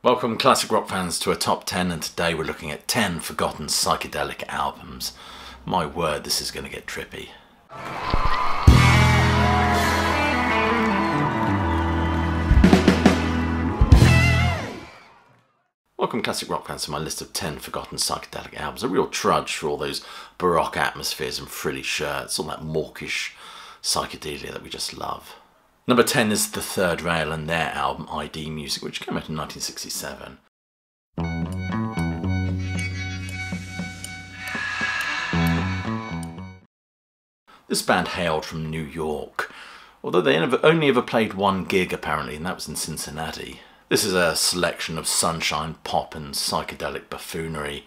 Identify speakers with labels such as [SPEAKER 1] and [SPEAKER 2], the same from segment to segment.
[SPEAKER 1] Welcome classic rock fans to a top 10, and today we're looking at 10 forgotten psychedelic albums. My word, this is going to get trippy. Welcome classic rock fans to my list of 10 forgotten psychedelic albums. A real trudge for all those baroque atmospheres and frilly shirts, all that mawkish psychedelia that we just love. Number 10 is The Third Rail and their album ID Music, which came out in 1967. This band hailed from New York, although they only ever played one gig apparently, and that was in Cincinnati. This is a selection of sunshine, pop and psychedelic buffoonery.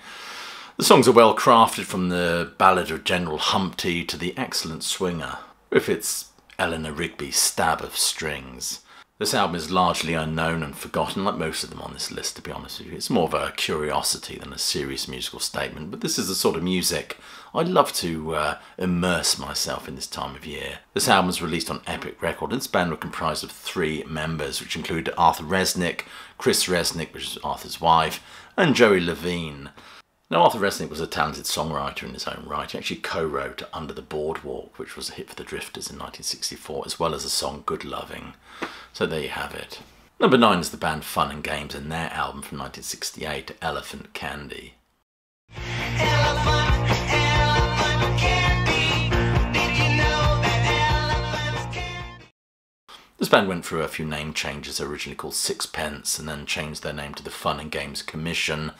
[SPEAKER 1] The songs are well crafted, from the ballad of General Humpty to the excellent Swinger, with its Eleanor Rigby stab of strings. This album is largely unknown and forgotten, like most of them on this list, to be honest with you. It's more of a curiosity than a serious musical statement, but this is the sort of music I love to immerse myself in this time of year. This album was released on Epic Records, and this band were comprised of 3 members, which include Arthur Resnick, Chris Resnick, which is Arthur's wife, and Joey Levine. Now, Arthur Resnick was a talented songwriter in his own right. He actually co-wrote Under the Boardwalk, which was a hit for the Drifters in 1964, as well as the song Good Loving. So there you have it. Number 9 is the band Fun and Games and their album from 1968, Elephant Candy. Elephant candy. Did you know that elephants candy? This band went through a few name changes, originally called Sixpence, and then changed their name to the Fun and Games Commission,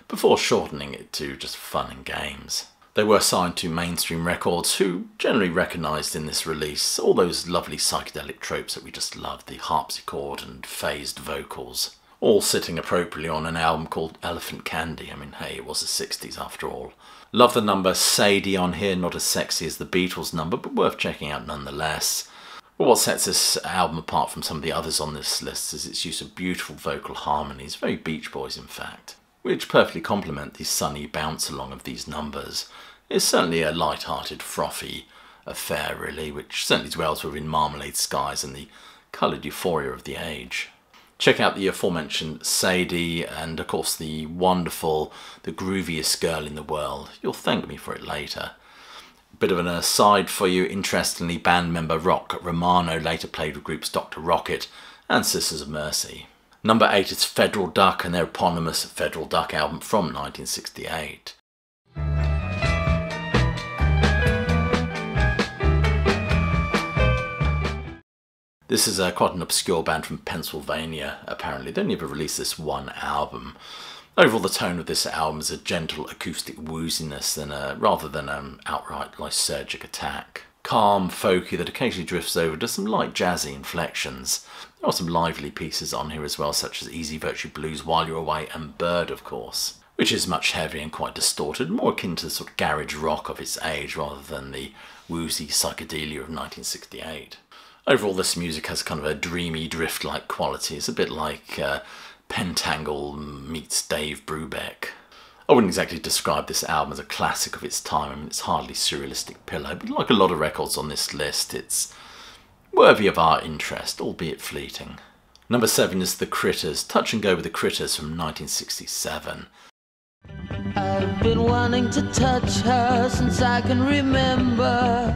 [SPEAKER 1] before shortening it to just Fun and Games. They were signed to Mainstream Records, who generally recognised in this release all those lovely psychedelic tropes that we just love, the harpsichord and phased vocals, all sitting appropriately on an album called Elephant Candy. I mean, hey, it was the 60s after all. Love the number Sadie on here, not as sexy as the Beatles number, but worth checking out nonetheless. But what sets this album apart from some of the others on this list is its use of beautiful vocal harmonies, very Beach Boys in fact, which perfectly complement the sunny bounce-along of these numbers. It's certainly a light-hearted, frothy affair, really, which certainly dwells within Marmalade Skies and the coloured euphoria of the age. Check out the aforementioned Sadie, and of course the wonderful, the grooviest girl in the world. You'll thank me for it later. Bit of an aside for you, interestingly, band member Rock Romano later played with groups Dr. Rocket and Sisters of Mercy. Number 8 is Federal Duck and their eponymous Federal Duck album from 1968. This is quite an obscure band from Pennsylvania, apparently. They only ever released this one album. Overall, the tone of this album is a gentle acoustic wooziness rather than an outright lysergic attack. Calm, folky, that occasionally drifts over to some light jazzy inflections. There are some lively pieces on here as well, such as Easy Virtue Blues, While You're Away, and Bird, of course, which is much heavier and quite distorted, more akin to the sort of garage rock of its age rather than the woozy psychedelia of 1968. Overall, this music has kind of a dreamy, drift-like quality. It's a bit like Pentangle meets Dave Brubeck. I wouldn't exactly describe this album as a classic of its time. I mean, it's hardly surrealistic pillow, but like a lot of records on this list, it's worthy of our interest, albeit fleeting. Number 7 is The Critters, Touch and Go with the Critters from 1967. I've been wanting to touch her since I can remember.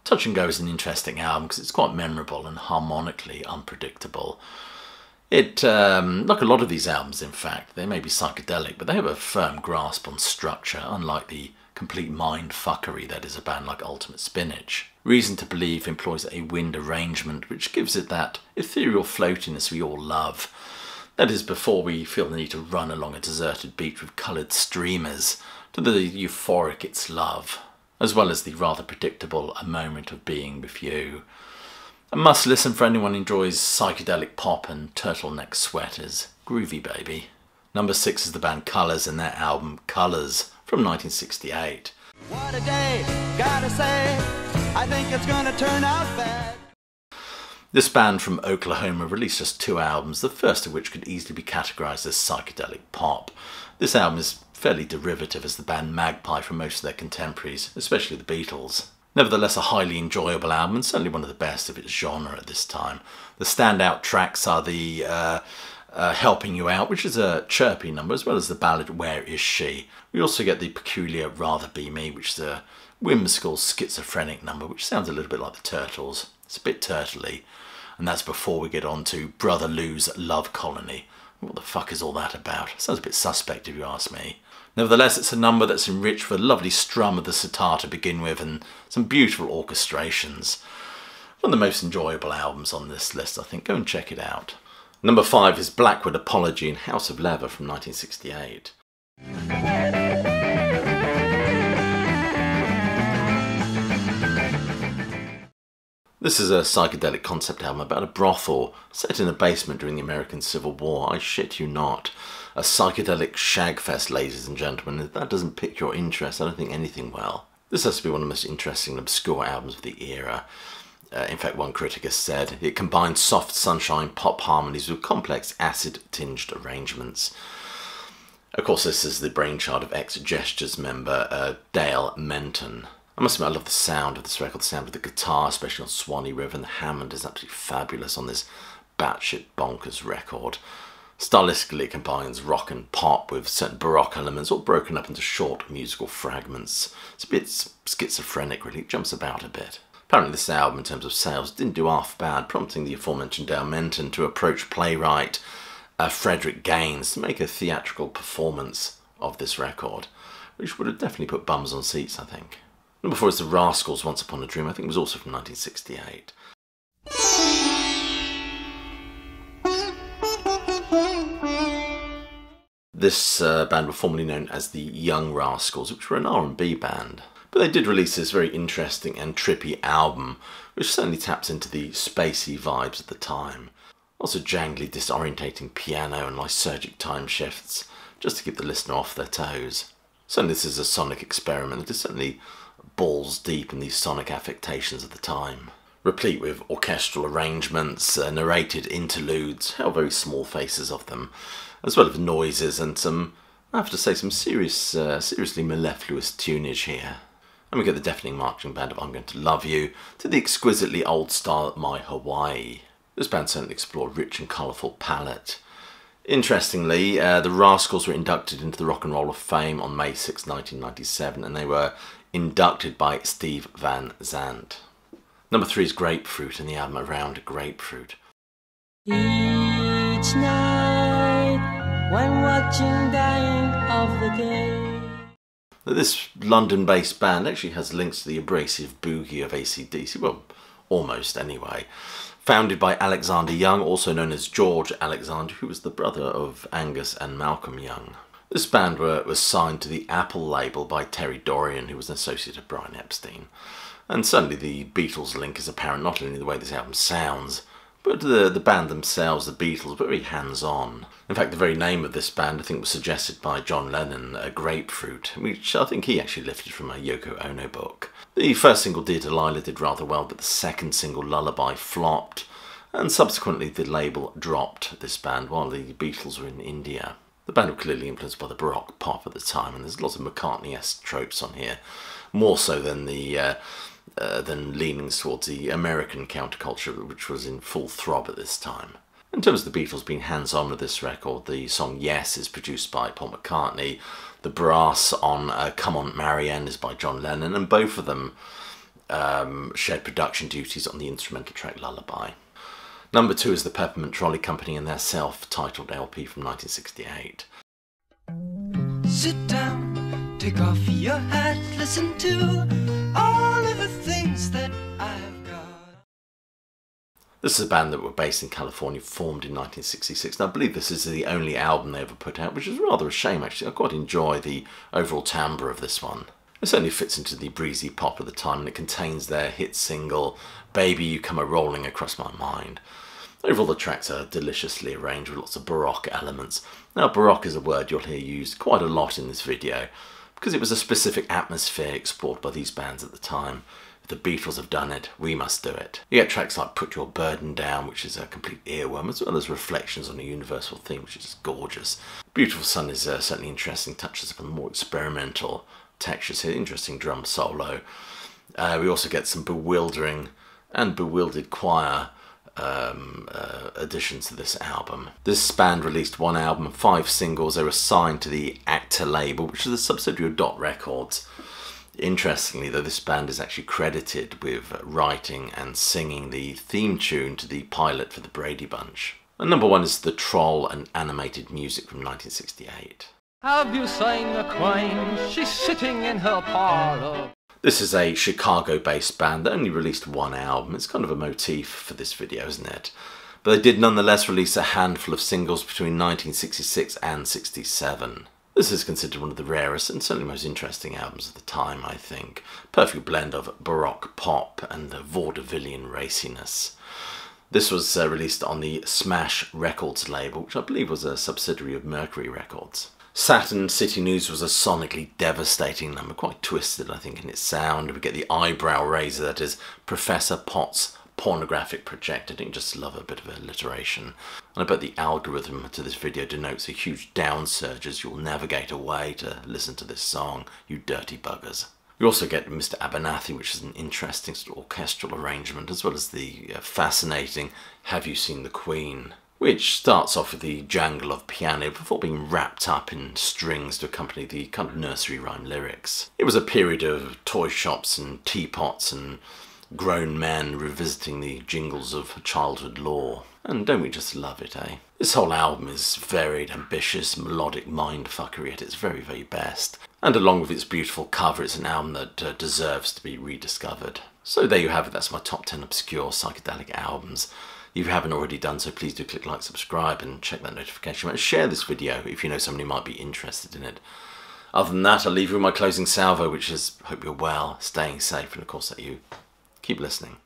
[SPEAKER 1] Touch and Go is an interesting album because it's quite memorable and harmonically unpredictable. It, like a lot of these albums in fact, they may be psychedelic, but they have a firm grasp on structure, unlike the complete mind-fuckery that is a band like Ultimate Spinach. Reason to Believe employs a wind arrangement which gives it that ethereal floatiness we all love. That is, before we feel the need to run along a deserted beach with coloured streamers to the euphoric It's Love, as well as the rather predictable A Moment of Being with You. A must listen for anyone who enjoys psychedelic pop and turtleneck sweaters. Groovy, baby. Number 6 is the band Colours and their album Colours from 1968. What a day, gotta say, I think it's gonna turn out bad. This band from Oklahoma released just 2 albums, the first of which could easily be categorised as psychedelic pop. This album is fairly derivative as the band Magpie from most of their contemporaries, especially the Beatles. Nevertheless, a highly enjoyable album, and certainly one of the best of its genre at this time. The standout tracks are the Helping You Out, which is a chirpy number, as well as the ballad Where Is She. We also get the peculiar Rather Be Me, which is a whimsical schizophrenic number, which sounds a little bit like the Turtles. It's a bit turtly. And that's before we get on to Brother Lou's Love Colony. What the fuck is all that about? Sounds a bit suspect if you ask me. Nevertheless, it's a number that's enriched with a lovely strum of the sitar to begin with and some beautiful orchestrations. One of the most enjoyable albums on this list, I think. Go and check it out. Number 5 is Blackwood Apology and House of Leather from 1968. This is a psychedelic concept album about a brothel set in a basement during the American Civil War. I shit you not. A psychedelic shagfest, ladies and gentlemen. If that doesn't pique your interest, I don't think anything will. This has to be one of the most interesting and obscure albums of the era. In fact, one critic has said, it combines soft sunshine pop harmonies with complex acid-tinged arrangements. Of course, this is the brainchild of ex-Gestures member Dale Menton. I must admit, I love the sound of this record, the sound of the guitar, especially on Swanee River, and the Hammond is absolutely fabulous on this batshit bonkers record. Stylistically, it combines rock and pop with certain baroque elements, all broken up into short musical fragments. It's a bit schizophrenic, really. It jumps about a bit. Apparently this album, in terms of sales, didn't do half bad, prompting the aforementioned Dale Menton to approach playwright Frederick Gaines to make a theatrical performance of this record, which would have definitely put bums on seats, I think. Number 4 is the Rascals' Once Upon a Dream. I think it was also from 1968. This band were formerly known as the Young Rascals, which were an R&B band. But they did release this very interesting and trippy album, which certainly taps into the spacey vibes at the time. Also jangly, disorientating piano and lysergic time shifts, just to keep the listener off their toes. Certainly this is a sonic experiment. It is certainly balls deep in these sonic affectations of the time. Replete with orchestral arrangements, narrated interludes, how very small faces of them, as well as noises and some, I have to say, some seriously mellifluous tunage here. And we get the deafening marching band of I'm Going to Love You, to the exquisitely old style My Hawaii. This band certainly explored a rich and colourful palette. Interestingly, the Rascals were inducted into the Rock and Roll of Fame on May 6, 1997, and they were inducted by Steve Van Zandt. Number 3 is Grapefruit and the album Around Grapefruit.
[SPEAKER 2] Each night when watching Dying of the Day.
[SPEAKER 1] This London-based band actually has links to the abrasive boogie of AC/DC, well, almost anyway. Founded by Alexander Young, also known as George Alexander, who was the brother of Angus and Malcolm Young. This band was signed to the Apple label by Terry Dorian, who was an associate of Brian Epstein. And certainly the Beatles link is apparent not only in the way this album sounds, but the band themselves, the Beatles, were very hands-on. In fact, the very name of this band, I think, was suggested by John Lennon, Grapefruit, which I think he actually lifted from a Yoko Ono book. The first single, Dear Delilah, did rather well, but the second single, Lullaby, flopped, and subsequently the label dropped this band while the Beatles were in India. The band were clearly influenced by the Baroque pop at the time, and there's lots of McCartney-esque tropes on here, more so than than leanings towards the American counterculture, which was in full throb at this time. In terms of the Beatles being hands-on with this record, the song Yes is produced by Paul McCartney, the brass on Come On Marianne is by John Lennon, and both of them shared production duties on the instrumental track Lullaby. Number 2 is the Peppermint Trolley Company and their self-titled LP from 1968.
[SPEAKER 2] Sit down, take off your hat, listen to all of the things that I've got.
[SPEAKER 1] This is a band that were based in California, formed in 1966, and I believe this is the only album they ever put out, which is rather a shame actually. I quite enjoy the overall timbre of this one. It certainly fits into the breezy pop of the time, and it contains their hit single, Baby You Come A-Rolling Across My Mind. Overall, the tracks are deliciously arranged with lots of Baroque elements. Now, Baroque is a word you'll hear used quite a lot in this video, because it was a specific atmosphere explored by these bands at the time. If the Beatles have done it, we must do it. You get tracks like Put Your Burden Down, which is a complete earworm, as well as reflections on a universal theme, which is gorgeous. Beautiful Sun is certainly interesting, touches upon more experimental textures here, interesting drum solo. We also get some bewildering and bewildered choir additions to this album. This band released one album and 5 singles. They were signed to the Actor label, which is a subsidiary of Dot Records. Interestingly though, this band is actually credited with writing and singing the theme tune to the pilot for the Brady Bunch. And number 1 is The Troll and Animated Music from 1968.
[SPEAKER 3] Have you seen the Queen? She's sitting in her parlour.
[SPEAKER 1] This is a Chicago-based band that only released one album. It's kind of a motif for this video, isn't it? But they did nonetheless release a handful of singles between 1966 and 67. This is considered one of the rarest and certainly most interesting albums of the time, I think. Perfect blend of baroque pop and the vaudevillian raciness. This was released on the Smash Records label, which I believe was a subsidiary of Mercury Records. Saturn City News was a sonically devastating number, quite twisted I think in its sound. We get the eyebrow raiser, that is Professor Potts' pornographic projector. I think just love a bit of alliteration. And I bet the algorithm to this video denotes a huge downsurge as you'll navigate away to listen to this song, you dirty buggers. You also get Mr. Abernathy, which is an interesting sort of orchestral arrangement, as well as the fascinating Have You Seen the Queen, which starts off with the jangle of piano before being wrapped up in strings to accompany the kind of nursery rhyme lyrics. It was a period of toy shops and teapots and grown men revisiting the jingles of childhood lore. And don't we just love it, eh? This whole album is varied, ambitious, melodic mindfuckery at its very, very best. And along with its beautiful cover, it's an album that deserves to be rediscovered. So there you have it, that's my top 10 obscure psychedelic albums. If you haven't already done so, please do click like, subscribe and check that notification button. Share this video if you know somebody might be interested in it. Other than that, I'll leave you with my closing salvo, which is, hope you're well, staying safe, and of course that you keep listening.